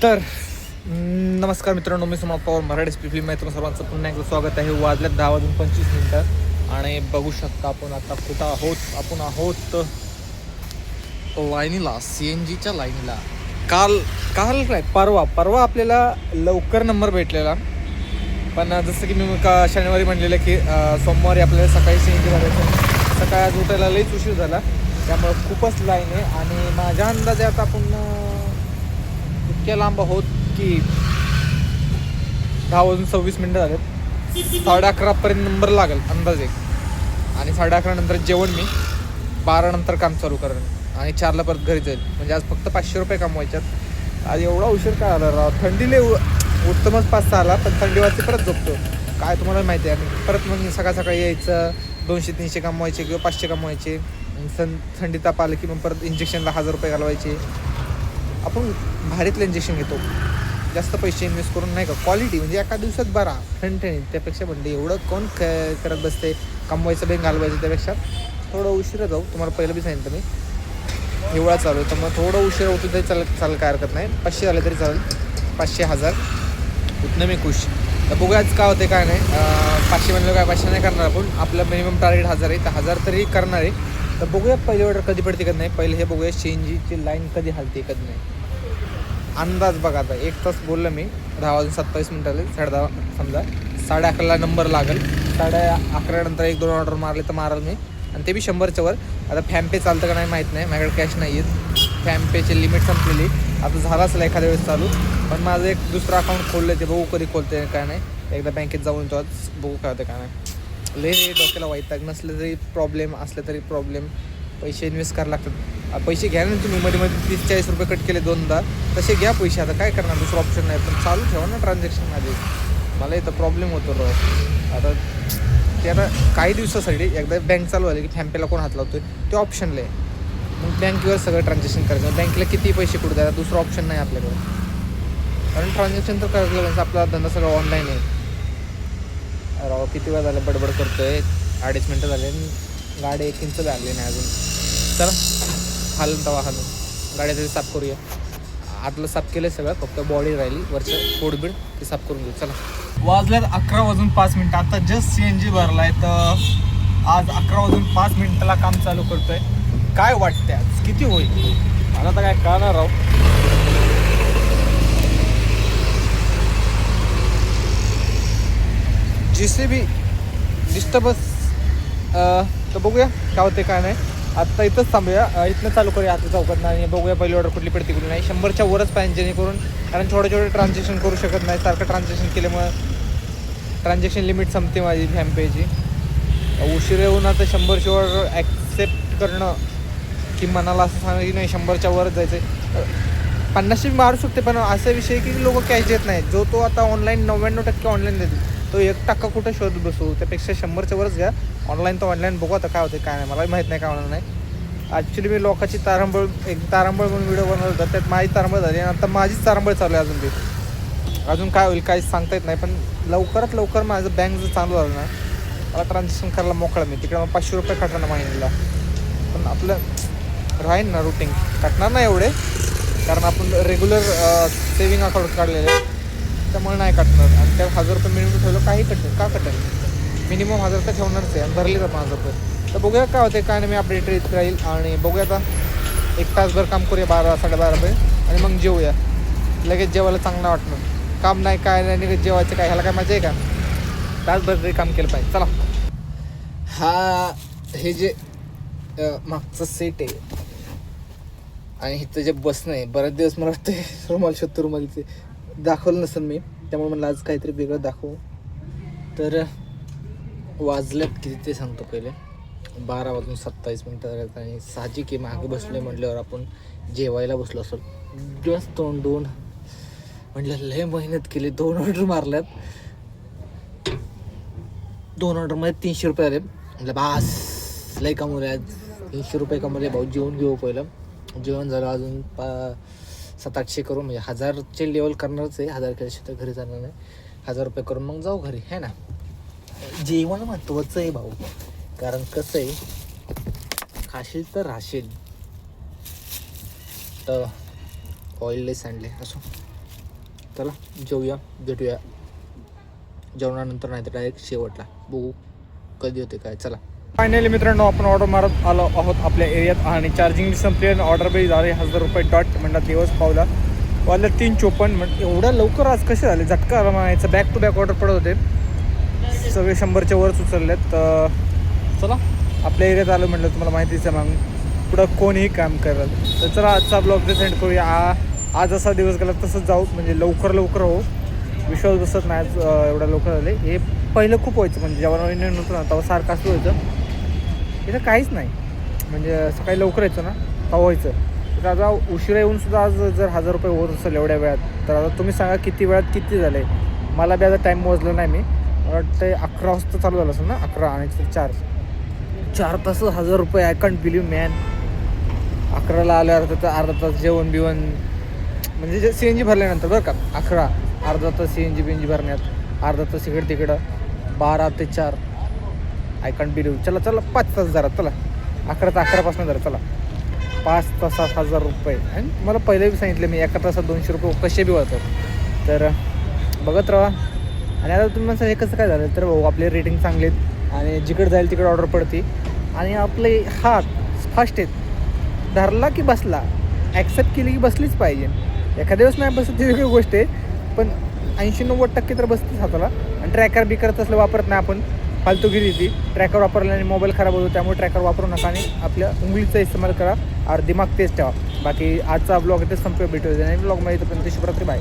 तर नमस्कार मित्रांनो, मी सुमन पवार मराठी फिल्म तुम्ही सर्वांचं पुन्हा एकदा स्वागत आहे. वाजल्यात 10:25 आणि बघू शकता आपण आता कुठं आहोत. आपण आहोत लाईनीला, CNGच्या लाईनीला. काल काल काय परवा आपल्याला लवकर नंबर भेटलेला, पण जसं की मी शनिवारी म्हणलेलं की सोमवारी आपल्याला सकाळी CNG भरायचं. सकाळी आज उठायला लईच उशीर झाला, त्यामुळं खूपच लाईन आहे. आणि माझ्या अंदाजे आता आपण इतक्या लांब आहोत की 10:26 झालेत. 11:30पर्यंत नंबर लागेल अंदाजे. आणि 11:30 नंतर जेवण मी 12 नंतर काम चालू करेन आणि 4ला परत घरी जाईल. म्हणजे आज फक्त 500 रुपये कमवायच्यात. आज एवढा उशीर काय आला राव. थंडीले उत्तमच 5-6 आला, पण थंडी वाजते परत झोपतो. काय तुम्हाला माहिती आहे. आणि परत मग सकाळी यायचं, 200-300 कमवायचे किंवा 500 कमवायचे. थंडी ताप आलं की मग परत इंजेक्शनला 1000 रुपये घालवायचे. आपण भारीतलं इंजेक्शन घेतो, जास्त पैसे इन्व्हेस्ट करून नाही का. क्वालिटी म्हणजे एका दिवसात बरा ठणठणीत. त्यापेक्षा म्हणते एवढं कोण करत बसते, कमवायचं बँक घालवायचं. त्यापेक्षा थोडं उशिरा जाऊ. तुम्हाला पहिलं बी सांगितलं मी, एवढा चालू आहे. तर मग थोडं उशिरा होतो तरी चालेल, काय हरकत नाही. 500 झाले तरी चालेल, 500 1000 उतनं मी खुश. तर बघूया आज काय होते काय नाही. 500 म्हणलं काय 500 नाही करणार आपण. आपलं मिनिमम टार्गेट 1000 आहे, तर 1000 तरी करणार आहे. तर बघूया पहिली ऑर्डर कधी पडते कधी नाही. पहिले हे बघूया CNGची लाईन कधी हलते कधी नाही. अंदाज बघा आता 1 तास बोललं मी. 10:27 आले, 10:30 समजा. 11:30ला नंबर लागेल. 11:30 नंतर 1-2 ऑर्डर मारले तर माराल मी, आणि ते बी 100च्या वर. आता फॅमपे चालतं का नाही माहीत नाही, माझ्याकडे कॅश नाही आहेत. फॅमपेची लिमिट संपलेली. आता झाला असेल एखाद्या वेळेस चालू, पण माझं एक दुसरं अकाउंट खोललं, ते बघू कधी खोलते काय नाही. एकदा बँकेत जाऊन तो बघू काय होतं काय नाही. लय डोक्याला वैताग. नसलं तरी प्रॉब्लेम, असलं तरी प्रॉब्लेम. पैसे इन्व्हेस्ट करायला लागतात. पैसे घ्या ना तुम्ही. मध्ये 30-40 रुपये कट केले 2दा, तसे घ्या पैसे. आता काय करणार, दुसरं ऑप्शन नाही. पण चालू ठेवा ना ट्रान्झॅक्शन माझे. मला इथं प्रॉब्लेम होतो राव. आता ते आता काही दिवसासाठी एकदा बँक चालू झाली की फॅमपेला कोण हात लावतो ते ऑप्शनला आहे. मग बँकेवर सगळं ट्रान्झॅक्शन करायचं. बँकेला किती पैसे कुठं द्यायला, दुसरं ऑप्शन नाही आपल्याकडे. कारण ट्रान्झॅक्शन तर करायला लागेल. आपला धंदा सगळं ऑनलाईन आहे राव. किती वेळ झालं बडबड करतोय. 2.5 मिनटं झाले, गाडी 1 इंच झाली नाही अजून. चला हालून तवा हालून गाडी तरी साफ करूया. आतलं साफ केलं सगळं, फक्त बॉडी राहिली, वरचं पोटबीड ते साफ करून घेऊ. चला. वाजल्यात 11:05. आता जस्ट CNG भरलाय. तर आज 11:05 काम चालू करतोय. काय वाटतंय आज किती होईल मला तर काय कळणार राव. जिसे भी डिस्टर्बन्स. तर बघूया काय होते काय नाही. आत्ता इथंच थांबूया, इथनं चालू करूया आता चौकात. आणि बघूया पहिली ऑर्डर कुठली पडते कुठली नाही. 100च्या वरच पाहिजे, जेणेकरून कारण छोटे ट्रान्झॅक्शन करू शकत नाही. सारखं ट्रान्झॅक्शन केल्यामुळं ट्रान्झॅक्शन लिमिट संपते माझी फॅमपेची. उशीर येऊन आता 100च्या वर ॲक्सेप्ट करणं, की मनाला असं सांगा की नाही 100च्या वरच जायचं आहे. 50ची मारू शकते, पण असा विषय की लोक कॅश देत नाही. जो तो आता ऑनलाईन 99% ऑनलाईन देते, तो 1% कुठं शोध बसू. त्यापेक्षा 100च्या वरच घ्या. ऑनलाईन तर ऑनलाईन बघू आता काय होते काय नाही. मलाही माहीत नाही काय होणार नाही. ॲक्च्युली मी लोकांची तारंबळ म्हणून व्हिडिओ बनवत होता, त्यात माझी तारंबळ झाली. आणि आता माझीच तारंबळ चालू आहे अजून काय होईल काही सांगता येत नाही. पण लवकरात लवकर माझं बँक जर चालू झालं ना, मला ट्रान्झॅक्शन करायला मोकळा मी. तिकडे मग 500 रुपये कटणार महिन्याला. पण आपलं राहील ना रुटीन. कटणार नाही एवढे, कारण आपण रेग्युलर सेविंग अकाउंट काढलेले आहे, त्यामुळे नाही कटणार. आणि त्या 1000 रुपये मिनिमम ठेवलं काही कटेल का कटेल. मिनिमम 1000 तर ठेवणारच आहे, आणि भरले जातात 1000 रुपये. तर बघूया काय होते काय नाही. मी अपडेट येत राहील. आणि बघूया आता 1 तासभर काम करूया 12-12.5 रुपये, आणि मग जेवूया. लगेच जेवायला चांगलं वाटणार. काम नाही काय नाही, जेवायचं काय, ह्याला काय मजा आहे का. तासभर तरी काम केलं पाहिजे. चला. हे जे मागचं सेट आहे आणि इथं जे बसणं आहे, बरेच दिवस मला वाटतं रुमाल शोधतो, रुमालीचे दाखवलं नसेल मी, त्यामुळे मला आज काहीतरी वेगळं दाखवू. तर वाजल्यात किती ते सांगतो पहिले. 12:27 आणि साहजिक आहे मागे बसले म्हटल्यावर आपण जेवायला बसलो असेल. जास्त 2 म्हटलं लय मेहनत केली. 2 ऑर्डर मारल्यात. 2 ऑर्डरमध्ये 300 रुपये आले. म्हटलं बास लय कमवले आज. 300 रुपये कमवले भाऊ. जेवण घेऊ पहिलं. जेवण झालं. अजून 700-800 करून, म्हणजे 1000चे लेवल करणारच आहे. 1000 केल्याशिवाय तर घरी जाणार नाही. 1000 रुपये करून मग जाऊ घरी, है ना. जेवण महत्त्वाचं आहे भाऊ. कारण कसं आहे, खाशील तर राहशील. तर ऑइल लय सांडले असो. चला जेवूया, भेटूया जेवणानंतर, नाही तर डायरेक्ट शेवटला बघू कधी होते काय. चला फायनली मित्रांनो आपण ऑर्डर मारत आलो आहोत आपल्या एरियात आणि चार्जिंग संपली आणि ऑर्डर बी झाले 1000 रुपये डॉट. म्हणलं दिवस पावला वाजलं 3:54. म्हणजे एवढ्या लवकर आज कसे झाले, झटका आला म्हणायचं. बॅक टू बॅक ऑर्डर पडत होते, सगळे 100च्या वरच उचललेत. तर चला आपल्या एरियात आलो, म्हटलं तुम्हाला माहितीच आहे मग पुढं कोणीही काम करेल. तर चला आजचा ब्लॉग सेंड करूया. आज असा दिवस गेला तसंच जाऊ, म्हणजे लवकर हो. विश्वास बसत नाही एवढ्या लवकर झाले. हे पहिलं खूप व्हायचं, म्हणजे जेव्हा नवीन नव्हतं ना तेव्हा सारखं असं व्हायचं. इथं काहीच नाही, म्हणजे सकाळी लवकर यायचं ना तेव्हा व्हायचं. तर आता उशिरा येऊनसुद्धा आज जर 1000 रुपये होत असेल एवढ्या वेळात, तर आता तुम्ही सांगा किती वेळात किती झाले. मला बी आता टाईम मोजलं नाही मी, मला वाटतं 11 वाजता चालू झालं असेल ना, 11 आणि 4 तास 1000 रुपये. I can't believe man. 11ला आल्यावर तर अर्धा तास जेवण बिवण, म्हणजे जे CNG भरल्यानंतर बरं का, 11 अर्धा तास CNG भरण्यात, अर्धा तास इकडे तिकडं, 12 ते 4. I can't believe. चला 5 तास जरा, चला 11 ते 11पासून जरा, चला 5 तासात 1000 रुपये. आणि मला पहिले बी सांगितलं मी, एका तासात 200 रुपये कसे बी होतात. तर बघत राहा. आणि आता तुम्ही म्हणता हे कसं काय झालं, तर भाऊ आपले रेटिंग चांगले आहेत आणि जिकडे जाईल तिकडे ऑर्डर पडते आणि आपले हात फास्ट आहेत. धरला की बसला, ॲक्सेप्ट केली की बसलीच पाहिजे. एखाद्या दिवस नाही बसत ती वेगळी गोष्ट आहे, पण 80-90% तर बसतेच हाताला. आणि ट्रॅकर बी करत असलं वापरत नाही आपण, फालतूगिरी ती. ट्रॅकर वापरल्याने मोबाईल खराब होतो, त्यामुळे ट्रॅकर वापरू नका आणि आपल्या उंगलीचा इस्तेमाल करा और दिमाग तेच ठेवा. बाकी आजचा ब्लॉग इथे संपवे, भेटू आणि ब्लॉगमध्ये येतो पण शिवरात्री. बाय.